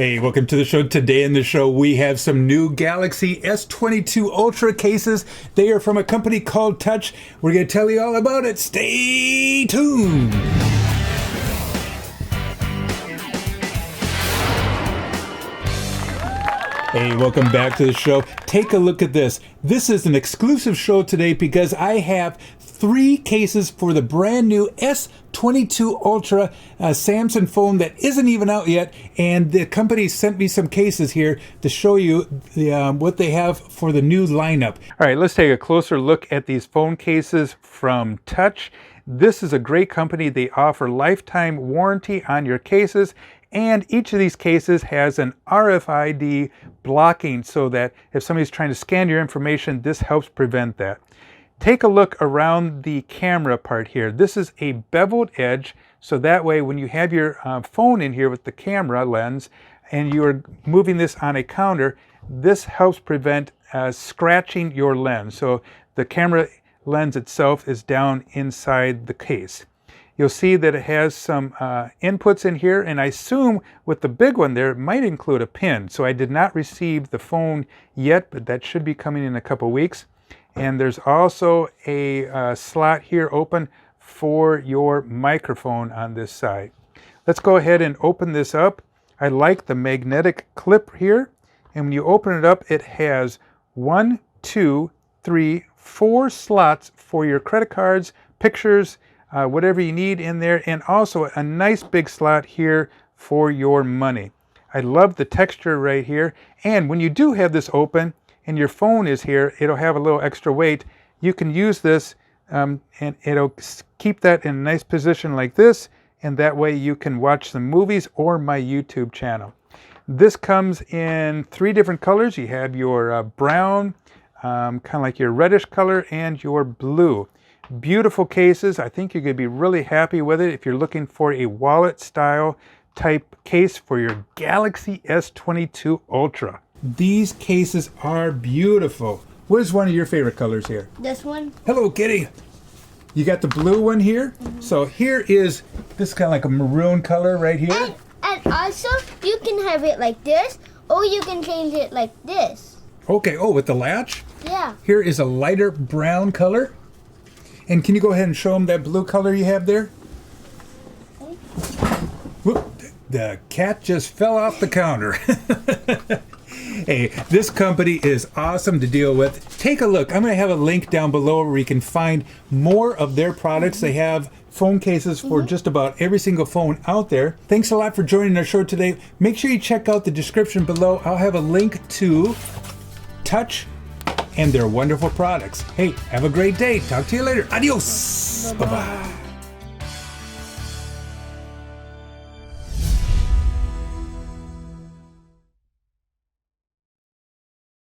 Hey, welcome to the show. Today in the show, we have some new Galaxy S22 Ultra cases. They are from a company called Tucch. We're going to tell you all about it. Stay tuned. Hey, welcome back to the show. Take a look at this. This is an exclusive show today because I have 3 cases for the brand new S22 Ultra Samsung phone that isn't even out yet, and the company sent me some cases here to show you what they have for the new lineup. All right, let's take a closer look at these phone cases from Tucch. This is a great company. They offer lifetime warranty on your cases, and each of these cases has an RFID blocking so that if somebody's trying to scan your information, this helps prevent that. Take a look around the camera part here. This is a beveled edge, so that way when you have your phone in here with the camera lens and you are moving this on a counter, this helps prevent scratching your lens. So the camera lens itself is down inside the case. You'll see that it has some inputs in here, and I assume with the big one there, it might include a pin. So I did not receive the phone yet, but that should be coming in a couple weeks. And there's also a slot here open for your microphone on this side. Let's go ahead and open this up. I like the magnetic clip here. And when you open it up, it has 1, 2, 3, 4 slots for your credit cards, pictures, whatever you need in there, and also a nice big slot here for your money. I love the texture right here. And when you do have this open, and your phone is here, it'll have a little extra weight. You can use this and it'll keep that in a nice position like this, and that way you can watch some movies or my YouTube channel. This comes in 3 different colors. You have your brown, kind of like your reddish color, and your blue. Beautiful cases. I think you're going to be really happy with it if you're looking for a wallet style type case for your Galaxy S22 Ultra. These cases are beautiful. What is one of your favorite colors here? This one. Hello, kitty. You got the blue one here. Mm-hmm. So here is this kind of like a maroon color right here. And also, you can have it like this, or you can change it like this. Okay. Oh, with the latch? Yeah. Here is a lighter brown color. And can you go ahead and show them that blue color you have there? Okay. Whoop, the cat just fell off the counter. Hey, this company is awesome to deal with. Take a look. I'm going to have a link down below where you can find more of their products. They have phone cases for just about every single phone out there. Thanks a lot for joining our show today. Make sure you check out the description below. I'll have a link to Tucch and their wonderful products. Hey, have a great day. Talk to you later. Adios. Bye-bye.